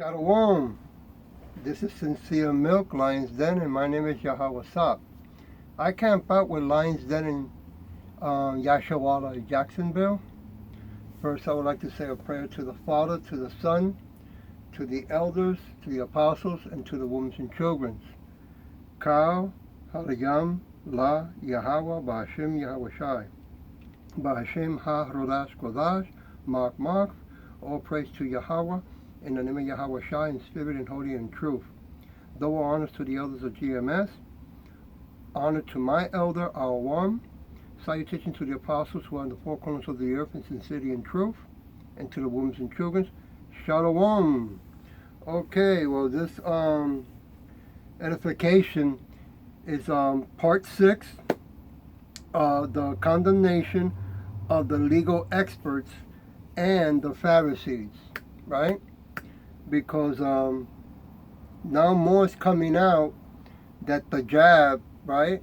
Shalom. This is Sincere Milk, Lion's Den, and my name is YAHAWASHI. I camp out with Lion's Den in YAHAWAH, Jacksonville. First, I would like to say a prayer to the Father, to the Son, to the elders, to the apostles, and to the women and children. Kal, Halayam, La, Yahawah, BAHASHAM, YAHAWASHI. BAHASHAM, Ha, Rodash, Kodash, Mark, all praise to Yahawah. In the name of YAHAWASHI, in spirit and holy and truth. Double honors to the elders of GMS. Honor to my elder, our one. Salutation to the apostles who are in the four corners of the earth in sincerity and truth. And to the women and children. Shalom. Okay, well this edification is part 6. The condemnation of the legal experts and the Pharisees. Right? Because now more is coming out that the jab, right,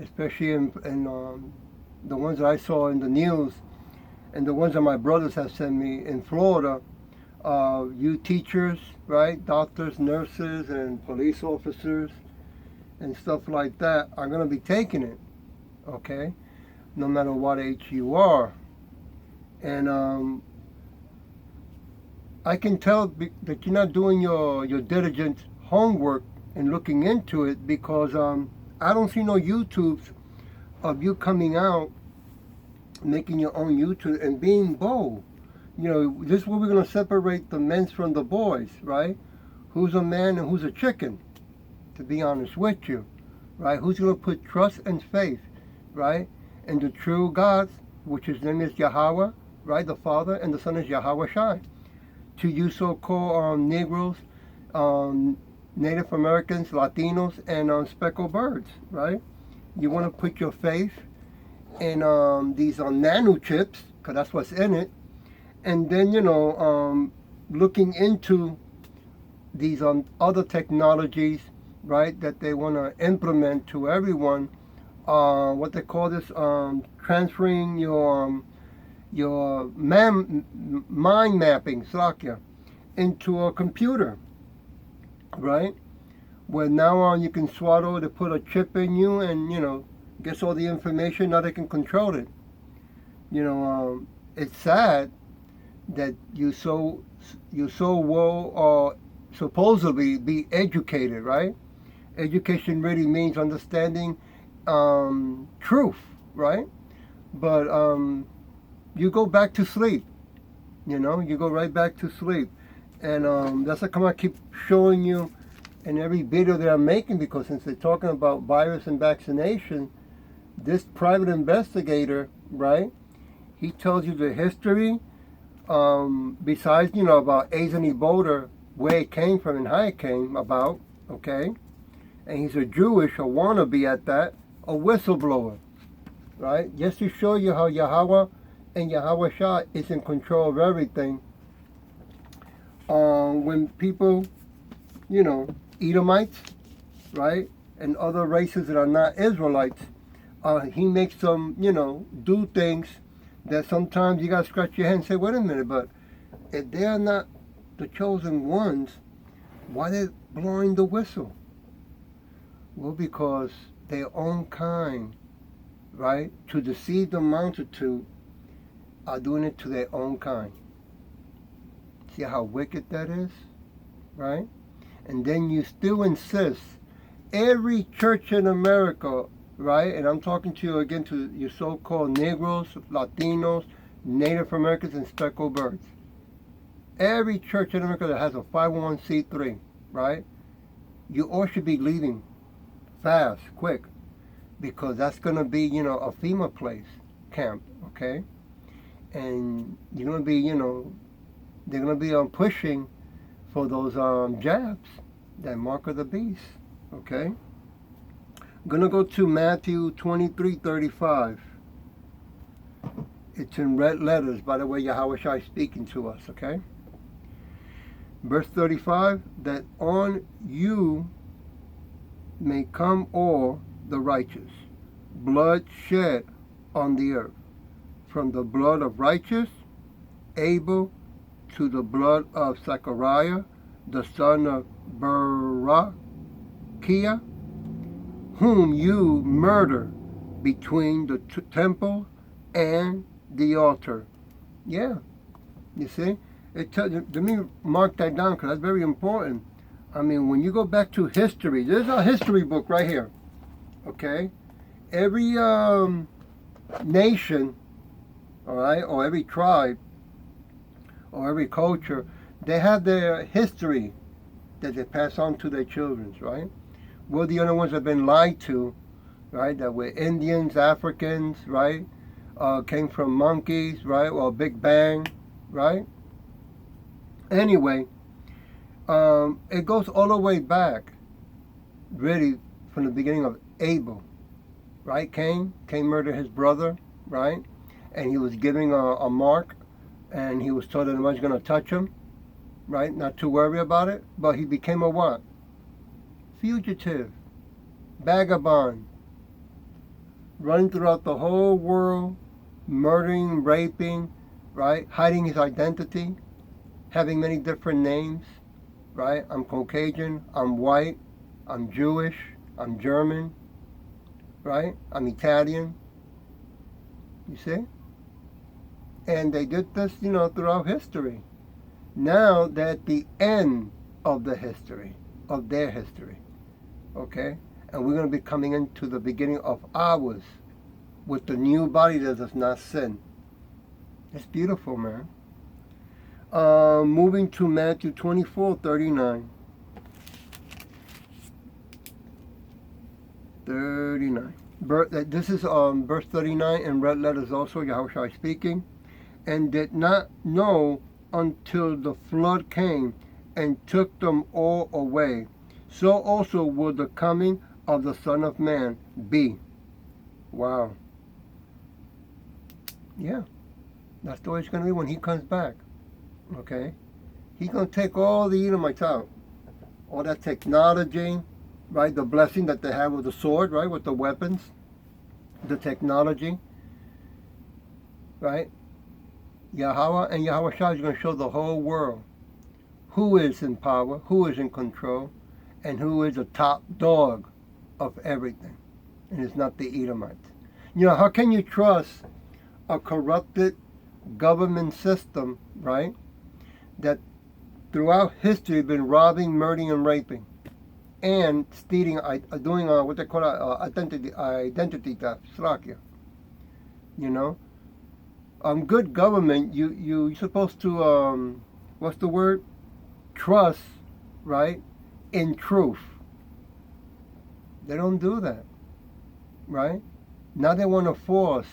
especially in the ones that I saw in the news and the ones that my brothers have sent me in Florida, you teachers, right, doctors, nurses, and police officers and stuff like that are going to be taking it, okay, no matter what age you are. And I can tell that you're not doing your diligent homework and looking into it, because I don't see no YouTubes of you coming out, making your own YouTube and being bold. You know, this is where we're going to separate the men from the boys, right? Who's a man and who's a chicken, to be honest with you, right? Who's going to put trust and faith, right, in the true God, which his name is Yahawah, right, the Father, and the Son is YAHAWASHI. To you so-called Negroes, Native Americans, Latinos, and speckled birds, right? You want to put your faith in these nanochips, because that's what's in it, and then, you know, looking into these other technologies, right, that they want to implement to everyone, what they call this, transferring your mind mapping, Slakya, into a computer, right? Where now you can swallow, to put a chip in you, and, you know, gets all the information. Now they can control it. You know, it's sad that you so well supposedly be educated, right? Education really means understanding truth, right? But you go back to sleep, you know, you go right back to sleep. And that's how I keep showing you in every video that I'm making, because since they're talking about virus and vaccination, this private investigator, right, he tells you the history, besides, you know, about AIDS and Ebola, where it came from and how it came about, okay? And he's a Jewish, a wannabe at that, a whistleblower, right? Just to show you how Yahawah and YAHAWASHI is in control of everything. When people, you know, Edomites, right, and other races that are not Israelites, he makes them, you know, do things that sometimes you got to scratch your head and say, wait a minute, but if they are not the chosen ones, why are they blowing the whistle? Well, because their own kind, right, to deceive the multitude, are doing it to their own kind. See how wicked that is, right? And then you still insist, every church in America, right, and I'm talking to you again, to your so-called Negroes, Latinos, Native Americans, and speckled birds. Every church in America that has a 501c3, right, you all should be leaving fast, quick, because that's going to be, you know, a FEMA place, camp, okay? And you're going to be, you know, they're going to be pushing for those jabs, that mark of the beast, okay? I'm going to go to Matthew 23:35. It's in red letters, by the way, YAHAWASHI speaking to us, okay? Verse 35, that on you may come all the righteous, blood shed on the earth, from the blood of righteous Abel to the blood of Zechariah, the son of Barachiah, whom you murder between the temple and the altar. Yeah, you see? Let me mark that down because that's very important. I mean, when you go back to history, there's a history book right here, okay? Every nation, all right, or every tribe, or every culture, they have their history that they pass on to their children, right? We're the only ones that have been lied to, right? That we're Indians, Africans, right? Came from monkeys, right? Well, Big Bang, right? Anyway, it goes all the way back, really, from the beginning of Abel, right? Cain murdered his brother, right? And he was giving a mark, and he was told that nobody's going to touch him, right? Not to worry about it. But he became a what? Fugitive, vagabond, running throughout the whole world, murdering, raping, right? Hiding his identity, having many different names, right? I'm Caucasian, I'm white, I'm Jewish, I'm German, right? I'm Italian. You see? And they did this, throughout history. Now they're at the end of the history, of their history, okay? And we're going to be coming into the beginning of ours with the new body that does not sin. It's beautiful, man. Moving to Matthew 24:39. 39. This is verse 39 in red letters also, Yahawashi speaking. And did not know until the flood came and took them all away. So also will the coming of the Son of Man be. Wow. Yeah. That's the way it's going to be when he comes back. Okay? He's going to take all the Edomites out. All that technology, right? The blessing that they have with the sword, right? With the weapons. The technology. Right? Yahawah and Yahawashi is going to show the whole world who is in power, who is in control, and who is the top dog of everything. And it's not the Edomites. How can you trust a corrupted government system, right, that throughout history have been robbing, murdering, and raping, and stealing, doing what they call identity theft, slakia. Good government, you're supposed to, what's the word? Trust, right, in truth. They don't do that, right? Now they want to force,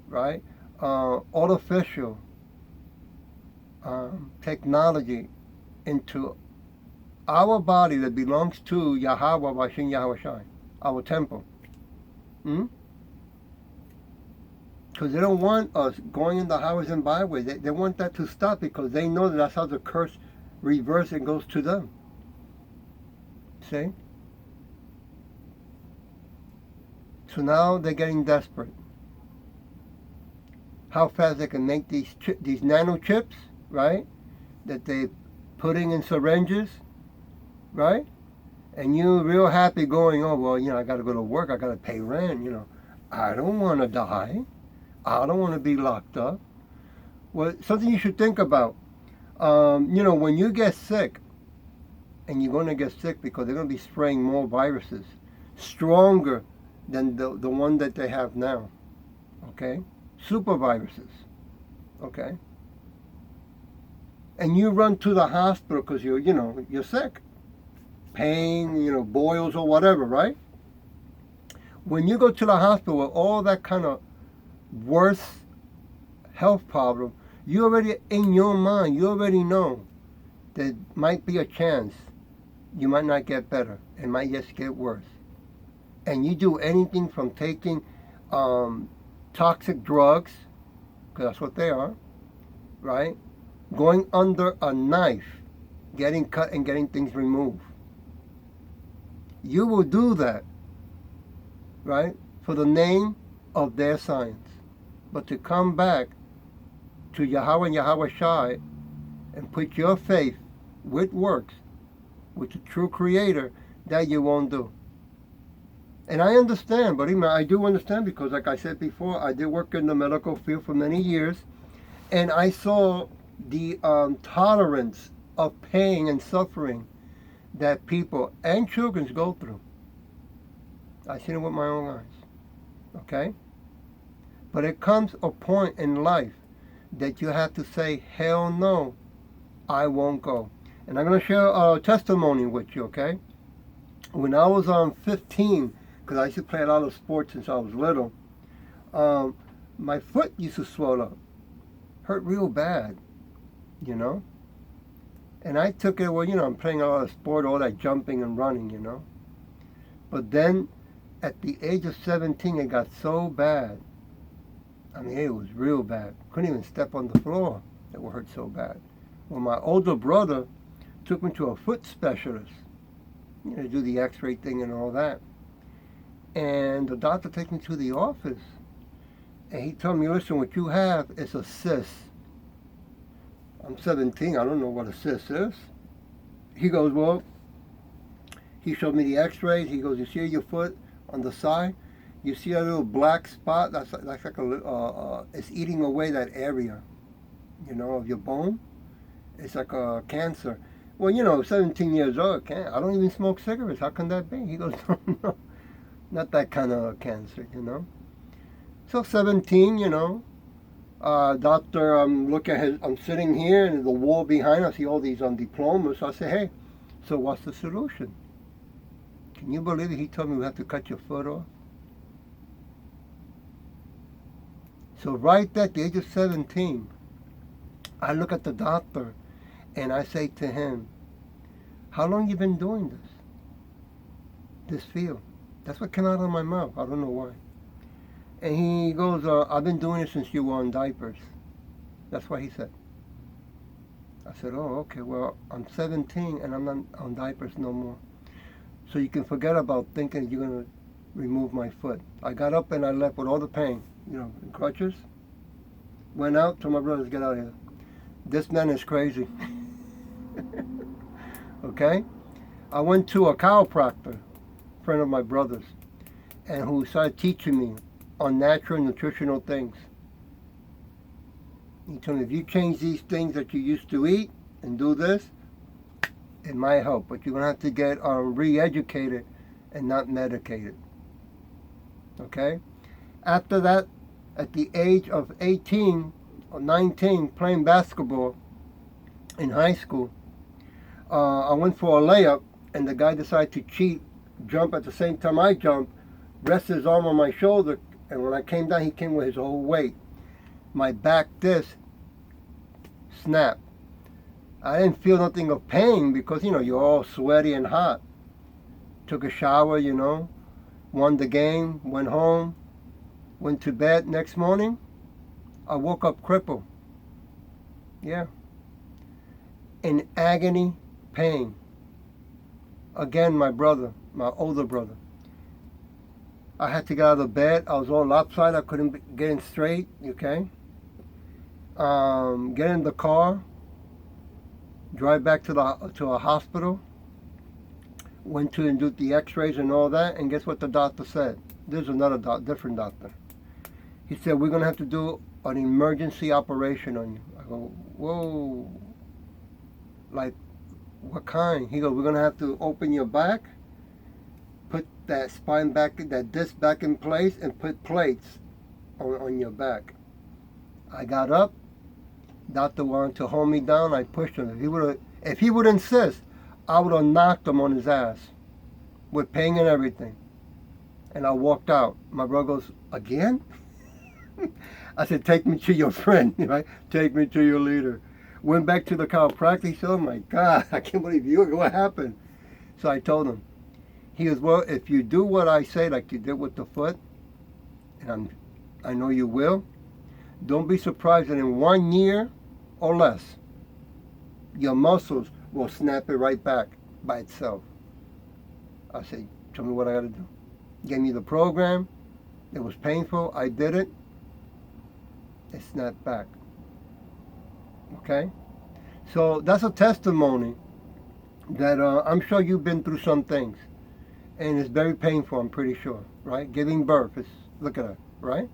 right, artificial technology into our body that belongs to YAHAWAH and YAHAWASHI, our temple. Because they don't want us going in the highways and byways. They want that to stop because they know that that's how the curse reverses and goes to them. See? So now they're getting desperate. How fast they can make these nano chips, right? That they're putting in syringes, right? And you're real happy going, oh, well, I got to go to work. I got to pay rent, I don't want to die. I don't want to be locked up. Well, something you should think about. When you get sick, and you're going to get sick because they're going to be spraying more viruses, stronger than the one that they have now. Okay? Super viruses. Okay? And you run to the hospital because you're sick. Pain, boils or whatever, right? When you go to the hospital with all that kind of worse health problem, you already, in your mind, you already know there might be a chance you might not get better. It might just get worse. And you do anything from taking toxic drugs, because that's what they are, right? Going under a knife, getting cut and getting things removed. You will do that, right, for the name of their science. But to come back to Yahawah and Yahawashi and put your faith with works with the true Creator, that you won't do. And I understand, but I do understand because, like I said before, I did work in the medical field for many years, and I saw the tolerance of pain and suffering that people and children go through. I've seen it with my own eyes. Okay? But it comes a point in life that you have to say, hell no, I won't go. And I'm going to share a testimony with you, okay? When I was 15, because I used to play a lot of sports since I was little, my foot used to swell up. Hurt real bad, you know? And I took it, well, I'm playing a lot of sport, all that jumping and running, But then, at the age of 17, it got so bad. I mean, it was real bad. Couldn't even step on the floor. It would hurt so bad. Well, my older brother took me to a foot specialist, to do the x-ray thing and all that. And the doctor took me to the office. And he told me, listen, what you have is a cyst. I'm 17. I don't know what a cyst is. He goes, well, he showed me the x-rays. He goes, you see your foot on the side? You see a little black spot? That's like it's eating away that area, of your bone. It's like a cancer. Well, 17 years old, I don't even smoke cigarettes. How can that be? He goes, no, not that kind of cancer, So 17, doctor, look at I'm sitting here and the wall behind us, see all these diplomas. So I say, hey, so what's the solution? Can you believe it? He told me we have to cut your foot off. So right at the age of 17, I look at the doctor and I say to him, how long you been doing this field? That's what came out of my mouth. I don't know why. And he goes, I've been doing it since you were on diapers. That's what he said. I said, oh, okay, well, I'm 17 and I'm not on diapers no more. So you can forget about thinking you're going to remove my foot. I got up and I left with all the pain, in crutches. Went out, told my brothers, get out of here. This man is crazy. Okay? I went to a chiropractor, friend of my brother's, and who started teaching me on natural nutritional things. He told me, if you change these things that you used to eat and do this, it might help, but you're going to have to get re-educated and not medicated. Okay? After that, at the age of 18 or 19, playing basketball in high school, I went for a layup, and the guy decided to cheat, jump at the same time I jumped, rest his arm on my shoulder, and when I came down, he came with his whole weight. My back disc snapped. I didn't feel nothing of pain because, you're all sweaty and hot. Took a shower, won the game, went home, went to bed. Next morning, I woke up crippled. Yeah. In agony, pain. Again, my older brother. I had to get out of bed. I was all lopsided. I couldn't get in straight, okay? Get in the car, drive back to a hospital, went to and do the x-rays and all that, and guess what the doctor said? There's another different doctor. He said, we're going to have to do an emergency operation on you. I go, whoa, like what kind? He goes, we're going to have to open your back, put that spine back, that disc back in place, and put plates on your back. I got up. Doctor wanted to hold me down. I pushed him. If he would insist, I would have knocked him on his ass with pain and everything. And I walked out. My brother goes, again? I said, take me to your friend, right? Take me to your leader. Went back to the chiropractor. He said, oh my God, I can't believe you. What happened? So I told him. He goes, well, if you do what I say, like you did with the foot, and I know you will, don't be surprised that in 1 year or less, your muscles will snap it right back by itself. I said, tell me what I got to do. Gave me the program. It was painful. I did it. It snapped back. Okay? So that's a testimony that I'm sure you've been through some things, and it's very painful, I'm pretty sure, right? Giving birth, look at her, right?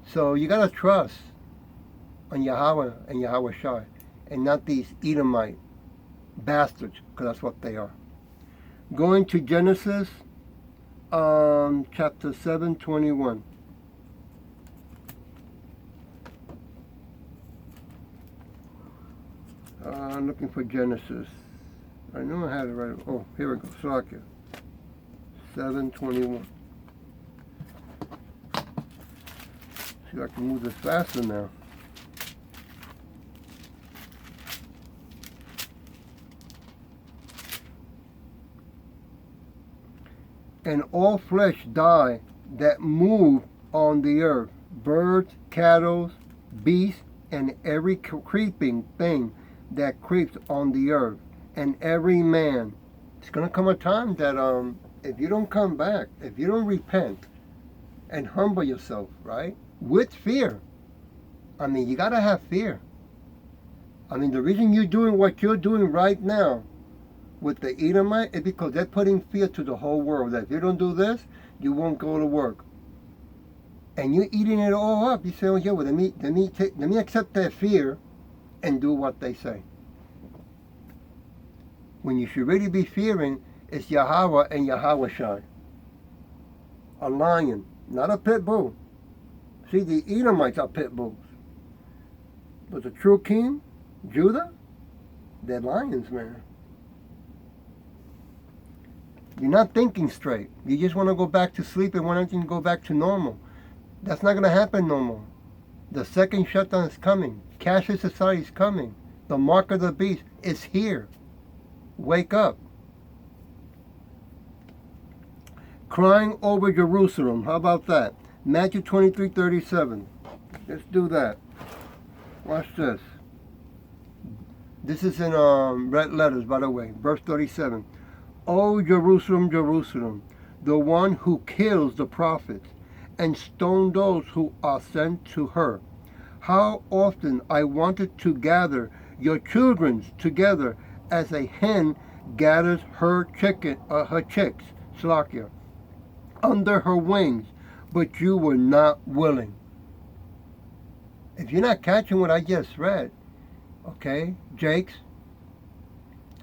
So you got to trust on Yahweh and YAHAWASHI, and not these Edomite bastards, because that's what they are. Going to Genesis chapter 7:21. I'm looking for Genesis. I know I had it right. Oh, here we go. Slakia. 7:21. See if I can move this faster now. And all flesh die that move on the earth, birds, cattle, beasts, and every creeping thing that creeps on the earth, and every man. It's going to come a time that if you don't come back, if you don't repent and humble yourself, right, with fear. I mean, you got to have fear. I mean, the reason you're doing what you're doing right now with the Edomite is because they're putting fear to the whole world, that if you don't do this, you won't go to work. And you're eating it all up. You say, oh yeah, well, let me accept their fear and do what they say. When you should really be fearing is Yahawah and YAHAWASHI. A lion, not a pit bull. See, the Edomites are pit bulls. But the true king, Judah, they're lions, man. You're not thinking straight. You just want to go back to sleep and want everything to go back to normal. That's not going to happen no more. The second shutdown is coming. Cashless society is coming. The mark of the beast is here. Wake up. Crying over Jerusalem. How about that? Matthew 23:37. Let's do that. Watch this. This is in red letters, by the way. Verse 37. O Jerusalem, Jerusalem, the one who kills the prophets and stones those who are sent to her. How often I wanted to gather your children together as a hen gathers her chicks, Slakia, under her wings, but you were not willing. If you're not catching what I just read, okay, Jakes,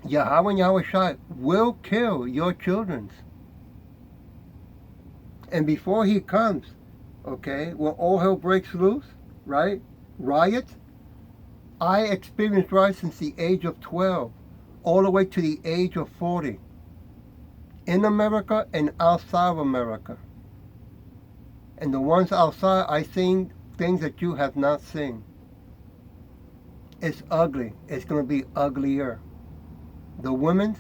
Yahawah and YAHAWASHI will kill your children. And before he comes, okay, when all hell breaks loose, right, riots, I experienced riots since the age of 12, all the way to the age of 40, in America and outside of America. And the ones outside, I seen things that you have not seen. It's ugly. It's going to be uglier. The women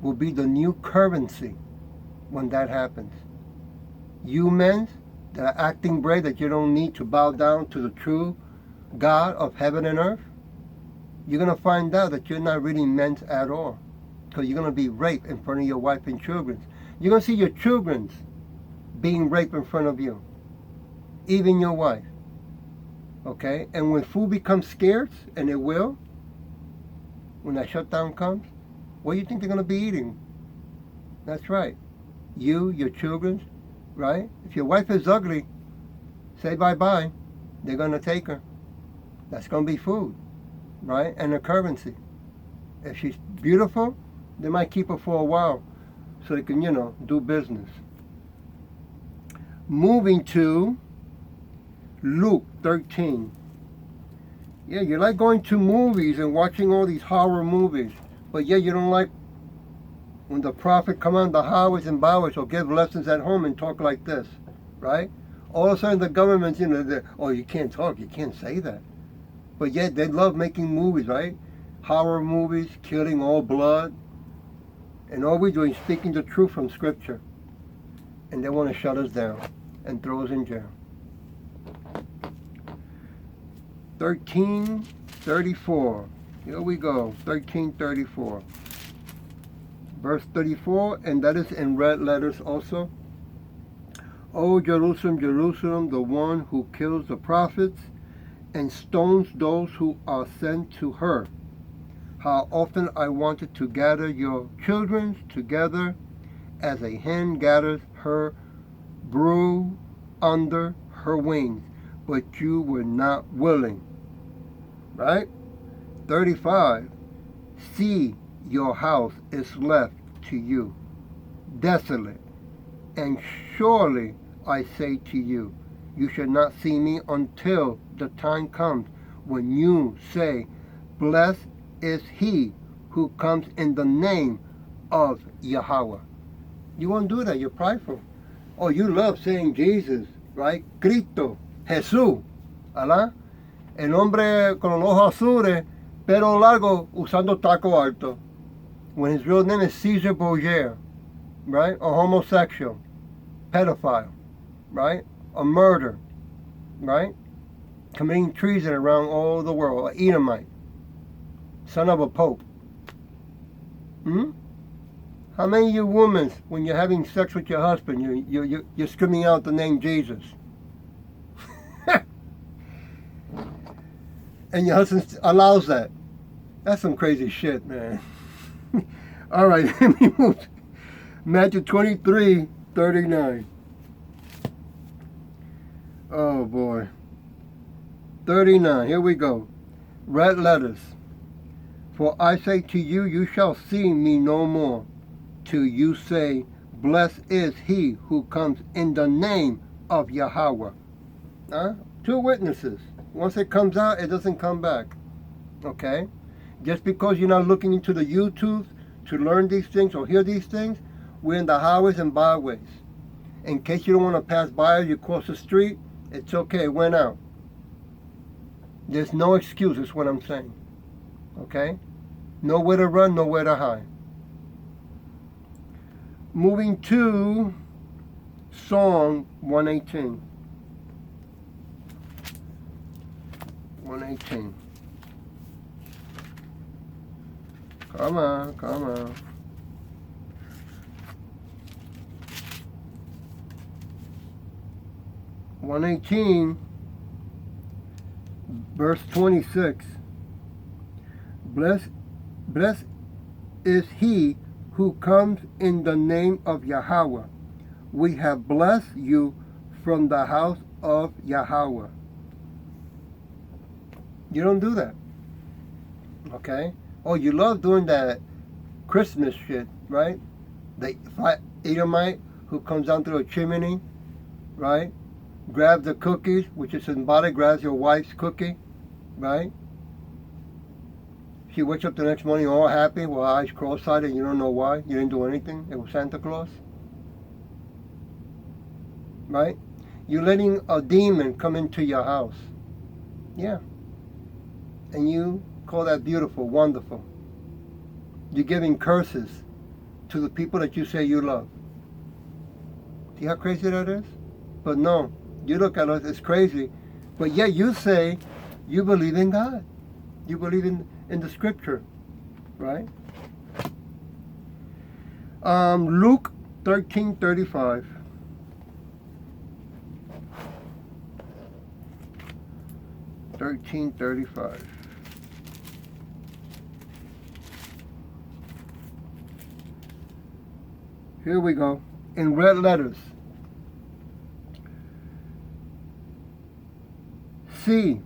will be the new currency when that happens. You men that are acting brave, that you don't need to bow down to the true God of heaven and earth, you're going to find out that you're not really men at all. Because you're going to be raped in front of your wife and children. You're going to see your children being raped in front of you. Even your wife. Okay? And when food becomes scarce, and it will, when that shutdown comes, what do you think they're going to be eating? That's right. You, your children, right? If your wife is ugly, say bye-bye. They're going to take her. That's going to be food, right? And a currency. If she's beautiful, they might keep her for a while so they can, do business. Moving to Luke 13. Yeah, you like going to movies and watching all these horror movies. But yeah, you don't like when the prophet come on the highways and byways or give lessons at home and talk like this, right? All of a sudden the government's, oh, you can't talk, you can't say that. But yet they love making movies, right? Horror movies, killing all blood. And all we're doing is speaking the truth from Scripture. And they want to shut us down and throw us in jail. 13:34. Here we go. 13:34. Verse 34, and that is in red letters also. O Jerusalem, Jerusalem, the one who kills the prophets and stones those who are sent to her. How often I wanted to gather your children together as a hen gathers her brood under her wings, but you were not willing. Right? 35. See, your house is left to you, desolate. And surely I say to you, you shall not see me until the time comes when you say, blessed is he who comes in the name of Yahawah. You won't do that. You're prideful. Oh, you love saying Jesus, right? Cristo, Jesús, ¿verdad? El hombre con los ojos azules, pelo largo, usando taco alto. When his real name is Caesar Borgia, right? A homosexual, pedophile, right? A murder, right? Committing treason around all the world. An Edomite. Son of a pope. How many of you women, when you're having sex with your husband, you're screaming out the name Jesus? And your husband allows that. That's some crazy shit, man. All right, let me move. Matthew 23:39. Oh, boy. 39, here we go. Red letters. For I say to you, you shall see me no more, till you say, blessed is he who comes in the name of Yahawah. Two witnesses. Once it comes out, it doesn't come back. Okay? Just because you're not looking into the YouTube to learn these things or hear these things, we're in the highways and byways. In case you don't want to pass by or you cross the street, it's okay, it went out. There's no excuse, is what I'm saying. Okay? Nowhere to run, nowhere to hide. Moving to Psalm 118. 118. Come on, come on. Verse 26. Blessed is he who comes in the name of Yahawah. We have blessed you from the house of Yahawah. You don't do that. Okay? Oh, you love doing that Christmas shit, right? The Edomite who comes down through a chimney, right? Grabs the cookies, which is symbolic, grabs your wife's cookie, right? She wakes up the next morning all happy with eyes cross-eyed and you don't know why. You didn't do anything. It was Santa Claus. Right? You're letting a demon come into your house. Yeah. And you call that beautiful, wonderful. You're giving curses to the people that you say you love. See how crazy that is? But no, you look at us, it's crazy. But yet you say you believe in God. You believe in the scripture, right? Luke 13:35. Here we go. In red letters. See,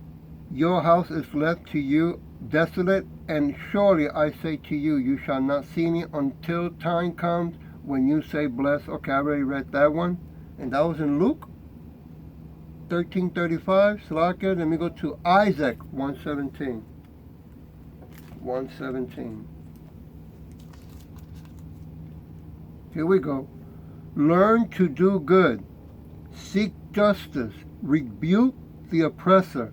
your house is left to you desolate, and surely I say to you, you shall not see me until time comes when you say blessed. Okay, I already read that one. And that was in Luke 13:35. Slakia. Let me go to Isaac 1:17. 1:17. Here we go. Learn to do good. Seek justice. Rebuke the oppressor.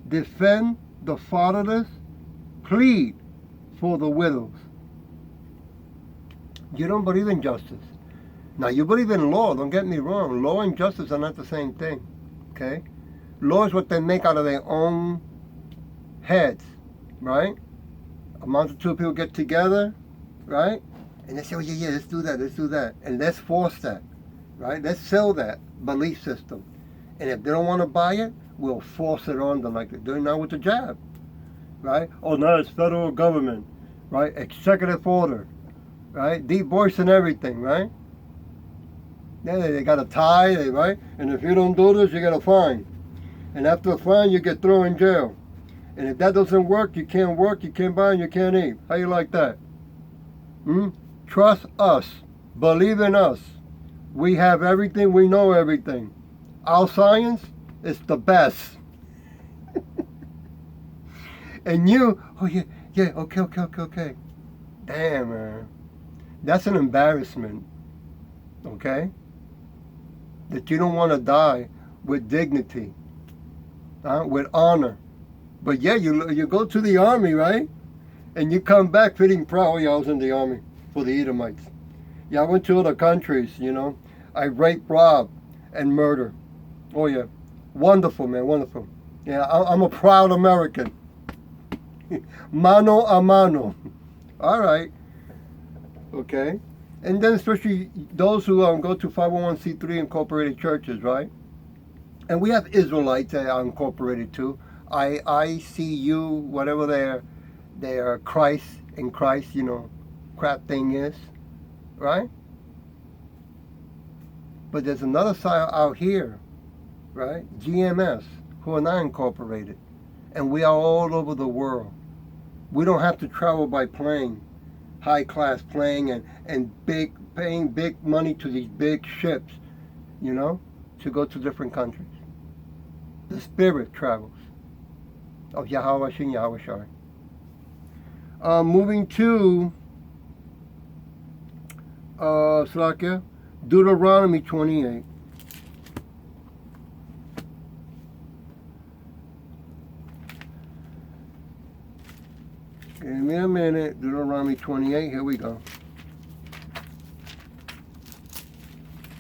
Defend the fatherless. Plead for the widows. You don't believe in justice. Now, you believe in law. Don't get me wrong. Law and justice are not the same thing. Okay? Law is what they make out of their own heads. Right? A multitude of people get together. Right? And they say, oh, yeah, let's do that. And let's force that, right? Let's sell that belief system. And if they don't want to buy it, we'll force it on them like they're doing now with the jab, right? Oh, no, it's federal government. right? Executive order, right? Deep voice and everything, right? Yeah, they got a tie, right? And if you don't do this, you get a fine. And after a fine, you get thrown in jail. And if that doesn't work, you can't buy, and you can't eat. How you like that? Trust us. Believe in us. We have everything. We know everything. Our science is the best. And you, oh yeah, okay. Damn, man. That's an embarrassment. Okay? That you don't want to die with dignity, with honor. But yeah, you go to the army, right? And you come back feeling proud. Oh yeah, I was in the army for the Edomites. Yeah, I went to other countries, I raped, robbed, and murder. Oh yeah. Wonderful, man, wonderful. Yeah, I'm a proud American. Mano a mano. All right. Okay. And then especially those who go to 501c3 incorporated churches, right? And we have Israelites that are incorporated too. ICU, whatever their Christ in Christ, crap thing is, right? But there's another side out here, right? GMS, who are not incorporated. And we are all over the world. We don't have to travel by plane, high class plane, and paying big money to these big ships, to go to different countries. The spirit travels of YAHAWASHI and YAHAWASHI. Moving to Slakia, Deuteronomy 28. Give me a minute. Deuteronomy 28. Here we go.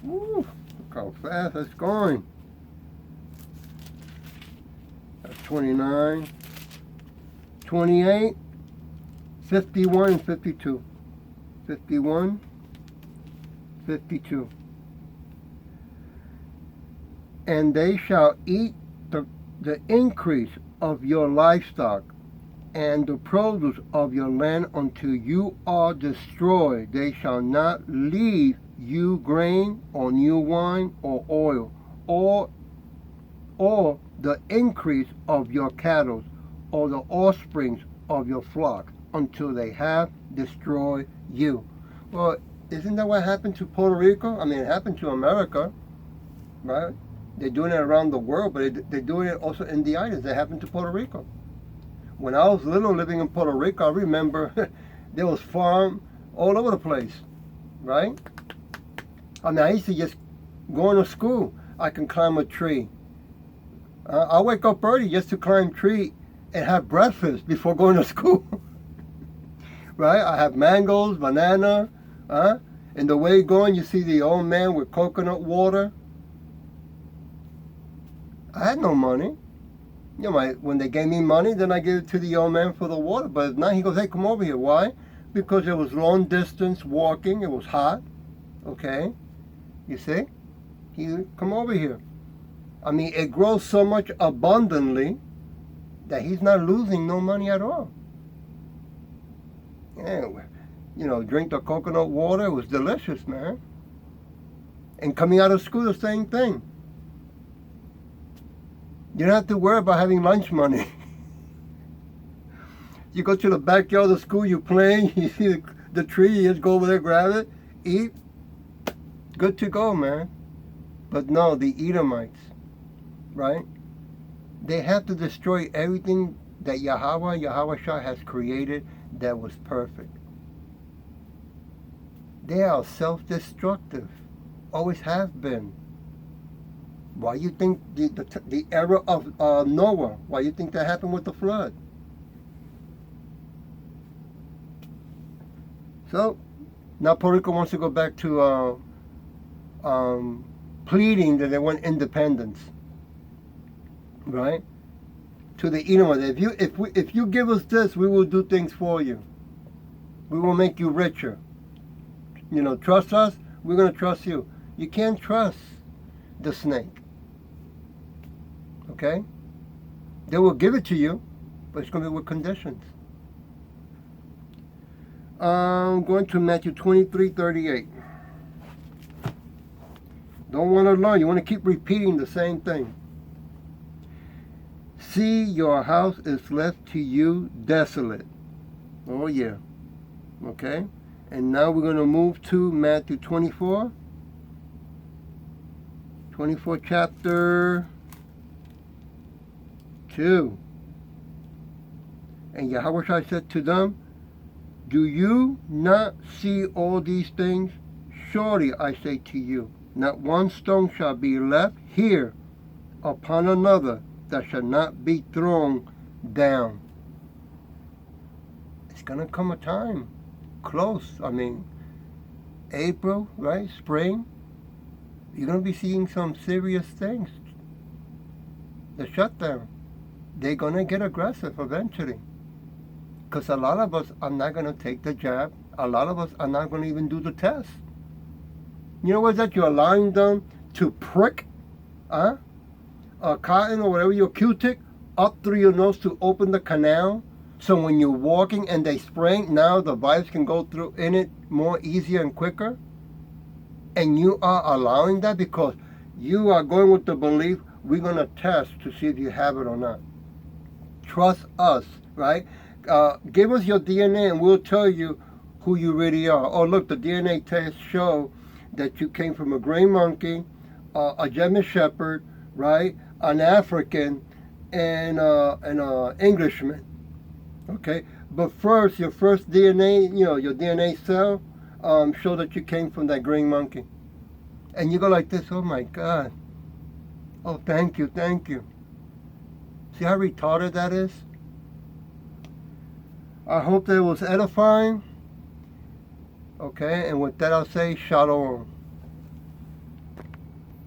Woo, look how fast it's going. That's 29, 28, 51, and 52. 51, 52. And they shall eat the increase of your livestock and the produce of your land until you are destroyed. They shall not leave you grain or new wine or oil or the increase of your cattle or the offsprings of your flock until they have destroyed you. Well, isn't that what happened to Puerto Rico? I mean, it happened to America, right? They're doing it around the world, but they're doing it also in the islands. That happened to Puerto Rico. When I was little living in Puerto Rico, I remember there was farm all over the place, right? I mean, I used to just go to school. I can climb a tree. I wake up early just to climb a tree and have breakfast before going to school. Right? I have mangoes, banana, and the way going, you see the old man with coconut water. I had no money. When they gave me money, then I gave it to the old man for the water. But if not, he goes, hey, come over here. Why? Because it was long distance walking. It was hot. Okay? You see? Come over here. I mean, it grows so much abundantly that he's not losing no money at all. Yeah, drink the coconut water. It was delicious, man. And coming out of school, the same thing. You don't have to worry about having lunch money. You go to the backyard of the school, you play, you see the tree, you just go over there, grab it, eat. Good to go, man. But no, the Edomites, right? They have to destroy everything that YAHAWASHI has created that was perfect. They are self-destructive. Always have been. Why you think the era of Noah, why you think that happened with the flood? So, now Puerto Rico wants to go back to pleading that they want independence, right? To the Edomites, if you give us this, we will do things for you. We will make you richer. Trust us, we're going to trust you. You can't trust the snake. Okay? They will give it to you, but it's going to be with conditions. Going to Matthew 23:38. Don't want to learn. You want to keep repeating the same thing. See, your house is left to you desolate. Oh, yeah. Okay. And now we're going to move to Matthew 24. 24 chapter 2. And YAHAWASHI said to them, do you not see all these things? Surely I say to you, not one stone shall be left here upon another that shall not be thrown down. It's going to come a time, close, April, right, spring, you're going to be seeing some serious things. The shutdown, they're going to get aggressive eventually. Because a lot of us are not going to take the jab. A lot of us are not going to even do the test. You know what's that? You're allowing them to prick a cotton or whatever, your Q-tip, up through your nose to open the canal. So when you're walking and they spraying, now the virus can go through in it more easier and quicker. And you are allowing that because you are going with the belief we're going to test to see if you have it or not. Trust us, right? Give us your DNA and we'll tell you who you really are. Oh, look, the DNA tests show that you came from a gray monkey, a German Shepherd, right? An African, and an Englishman. Okay? But first, your first DNA, your DNA cell, show that you came from that gray monkey. And you go like this, oh my God. Oh, thank you, thank you. See how retarded that is? I hope that was edifying. Okay, and with that I'll say shalom.